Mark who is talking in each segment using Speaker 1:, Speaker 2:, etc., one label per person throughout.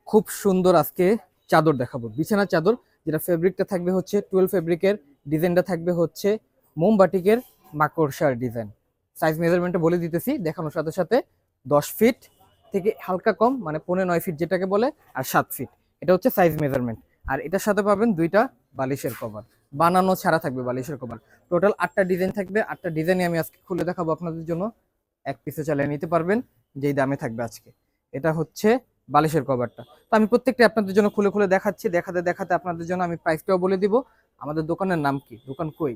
Speaker 1: খুব সুন্দর আজকে চাদর দেখাবো, বিছানার চাদর, যেটা ফেব্রিকটা থাকবে হচ্ছে 12 ফেব্রিকের, ডিজাইনটা থাকবে হচ্ছে মোমবাটিকের মাকড়সার ডিজাইন। সাইজ মেজারমেন্টটা বলে দিতেছি দেখানোর সাথে সাথে। 10 ফিট থেকে হালকা কম, মানে 9.5 ফিট যেটাকে বলে, আর 7 ফিট, এটা হচ্ছে সাইজ মেজারমেন্ট। আর এটার সাথে পাবেন দুইটা বালিশের কভার, বানানো ছাড়া থাকবে বালিশের কভার। টোটাল 8টা ডিজাইন থাকবে, 8টা ডিজাইনই আমি আজকে খুলে দেখাবো আপনাদের জন্য। এক পিসে চালিয়ে নিতে পারবেন যেই দামে থাকবে আজকে। এটা হচ্ছে বালিশের কভারটা। তো আমি প্রত্যেকটা আপনাদের জন্য খুলে খুলে দেখাচ্ছি, দেখাতে দেখাতে আপনাদের জন্য আমি প্রাইসটাও বলে দিব, আমাদের দোকানের নাম কি, দোকান কই,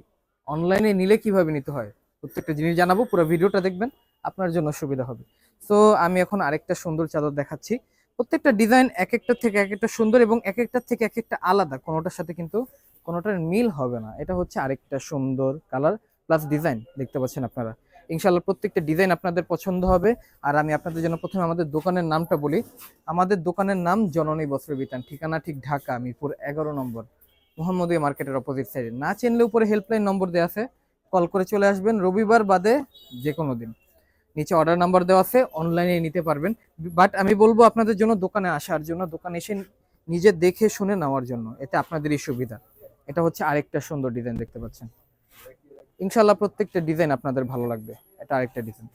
Speaker 1: অনলাইনে নিলে কিভাবে নিতে হয়, প্রত্যেকটা জিনিস জানাবো। পুরো ভিডিওটা দেখবেন, আপনার জন্য সুবিধা হবে। সো আমি এখন আরেকটা সুন্দর চাদর দেখাচ্ছি। প্রত্যেকটা ডিজাইন এক একটা থেকে এক একটা সুন্দর, এবং এক একটার থেকে এক একটা আলাদা, কোনোটার সাথে কিন্তু কোনোটার মিল হবে না। এটা হচ্ছে আরেকটা সুন্দর কালার প্লাস ডিজাইন, দেখতে পাচ্ছেন আপনারা। ইনশাআল্লাহ প্রত্যেকটা ডিজাইন আপনাদের পছন্দ হবে। আর আমি আপনাদের জন্য প্রথমে আমাদের দোকানের নামটা বলি। আমাদের দোকানের নাম জননী বস্ত্র বিতান, ঠিকানা ঠিক ঢাকা মিরপুর 11 নম্বর, মোহাম্মদীয়া মার্কেটের অপোজিট সাইডে। না চিনলে উপরে হেল্পলাইন নম্বর দেওয়া আছে, কল করে চলে আসবেন, রবিবার বাদে যে কোনো দিন। নিচে অর্ডার নাম্বার দেওয়া আছে, অনলাইনে নিতে পারবেন। বাট আমি বলবো আপনাদের জন্য দোকানে আসার জন্য, দোকানে এসে নিজে দেখে শুনে নেওয়ার জন্য, এতে আপনাদেরই সুবিধা। এটা হচ্ছে আরেকটা সুন্দর ডিজাইন, দেখতে পাচ্ছেন। ইনশাল্লাহ প্রত্যেকটা ডিজাইন আপনাদের ভালো লাগবে। এটা আরেকটা ডিজাইন।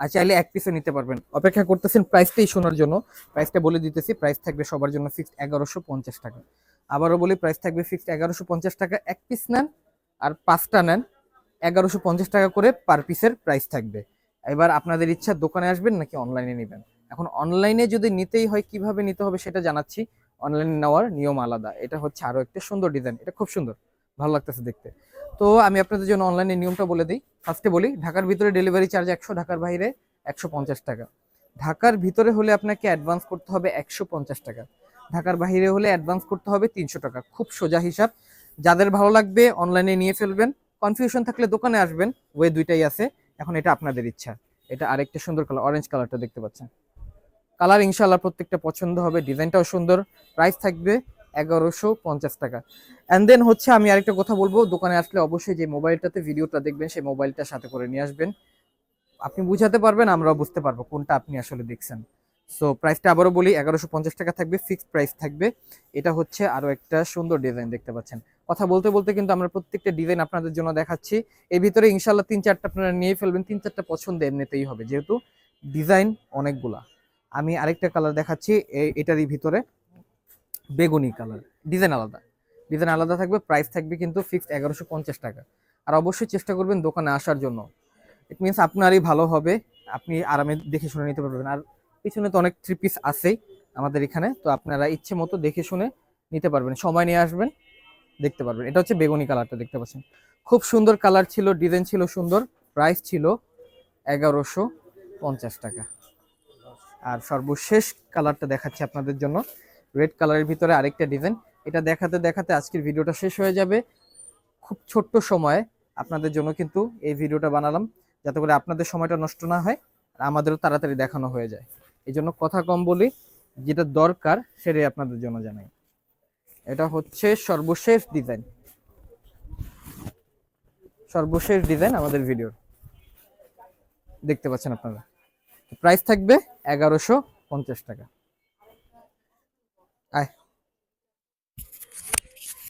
Speaker 1: আর চাইলে এক পিসও নিতে পারবেন। অপেক্ষা করতেছেন প্রাইসটাই শোনার জন্য। প্রাইসটা বলে দিতেছি, প্রাইস থাকবে সবার জন্য ফিক্সড 1150 টাকা। আবারও বলি, প্রাইস থাকবে ফিক্সড 1150 টাকা। এক পিস নেন আর 5টা নেন, 1150 টাকা করে পার পিসের প্রাইস থাকবে। এবার আপনাদের ইচ্ছা দোকানে আসবেন নাকি অনলাইনে নেবেন। এখন অনলাইনে যদি নিতেই হয় কিভাবে নিতে হবে সেটা জানাচ্ছি। অনলাইনে নেওয়ার নিয়ম আলাদা। এটা হচ্ছে আরো একটা সুন্দর ডিজাইন, এটা খুব সুন্দর, ভালো লাগতেছে দেখতে। তো আমি আপনাদের জন্য অনলাইনে নিয়মটা বলে দিই। ফার্স্টে বলি, ঢাকার ভিতরে ডেলিভারি চার্জ 100, ঢাকার বাইরে 150 টাকা। ঢাকার ভিতরে হলে আপনাকে অ্যাডভান্স করতে হবে 150 টাকা, ঢাকার বাইরে হলে অ্যাডভান্স করতে হবে 300 টাকা। খুব সোজা হিসাব। যাদের ভালো লাগবে অনলাইনে নিয়ে ফেলবেন, কনফিউশন থাকলে দোকানে আসবেন, ওয়ে দুইটাই আছে। এখন এটা আপনাদের ইচ্ছা। এটা আরেকটা সুন্দর কালার, অরেঞ্জ কালারটা দেখতে পাচ্ছেন। কালার ইনশাল্লাহ প্রত্যেকটা পছন্দ হবে, ডিজাইনটাও সুন্দর। প্রাইস থাকবে 1150 টাকা। অ্যান্ড দেন হচ্ছে আমি আরেকটা কথা বলবো, দোকানে আসলে অবশ্যই যে মোবাইলটাতে ভিডিওটা দেখবেন সেই মোবাইলটা সাথে করে নিয়ে আসবেন। আপনি বুঝাতে পারবেন, আমরাও বুঝতে পারবো কোনটা আপনি আসলে দেখছেন। সো প্রাইসটা আবারও বলি, 1150 টাকা থাকবে, ফিক্সড প্রাইস থাকবে। এটা হচ্ছে আরো একটা সুন্দর ডিজাইন, দেখতে পাচ্ছেন। কথা বলতে বলতে কিন্তু আমরা প্রত্যেকটা ডিজাইন আপনাদের জন্য দেখাচ্ছি। এর ভিতরে ইনশাল্লাহ 3-4টা আপনারা নিয়ে ফেলবেন, 3-4টা পছন্দ এমনিতেই হবে, যেহেতু ডিজাইন অনেকগুলা। আমি আরেকটা কালার দেখাচ্ছি, এটারই ভিতরে বেগুনি কালার। ডিজাইন আলাদা, ডিজাইন আলাদা থাকবে। প্রাইস থাকবে কিন্তু ফিক্সড 1150 টাকা। আর অবশ্যই চেষ্টা করবেন দোকানে আসার জন্য। ইট মিনস আপনারই ভালো হবে, আপনি আরামে দেখে শুনে নিতে পারবেন। আর পিছনে তো অনেক 3 পিস আছেই আমাদের এখানে, তো আপনারা ইচ্ছে মতো দেখে শুনে নিতে পারবেন, সময় নিয়ে আসবেন, দেখতে পারবেন। এটা হচ্ছে বেগুনি কালারটা, দেখতে পাচ্ছেন। খুব সুন্দর কালার ছিল, ডিজাইন ছিল সুন্দর। প্রাইস ছিল 1150 টাকা। আর সর্বশেষ কালারটা দেখাচ্ছি আপনাদের জন্য, রেড কালারের ভিতরে আরেকটা ডিজাইন। এটা দেখাতে দেখাতে আজকের ভিডিওটা শেষ হয়ে যাবে। খুব ছোট্ট সময়ে আপনাদের জন্য কিন্তু এই ভিডিওটা বানালাম, যাতে করে আপনাদের সময়টা নষ্ট না হয় আর আমাদেরও তাড়াতাড়ি দেখানো হয়ে যায়। এই জন্য কথা কম বলি, যেটা দরকার সেটাই আপনাদের জন্য জানাই। এটা হচ্ছে সর্বশেষ ডিজাইন, সর্বশেষ ডিজাইন আমাদের ভিডিওর, দেখতে পাচ্ছেন আপনারা। প্রাইস থাকবে 1150 টাকা। আয়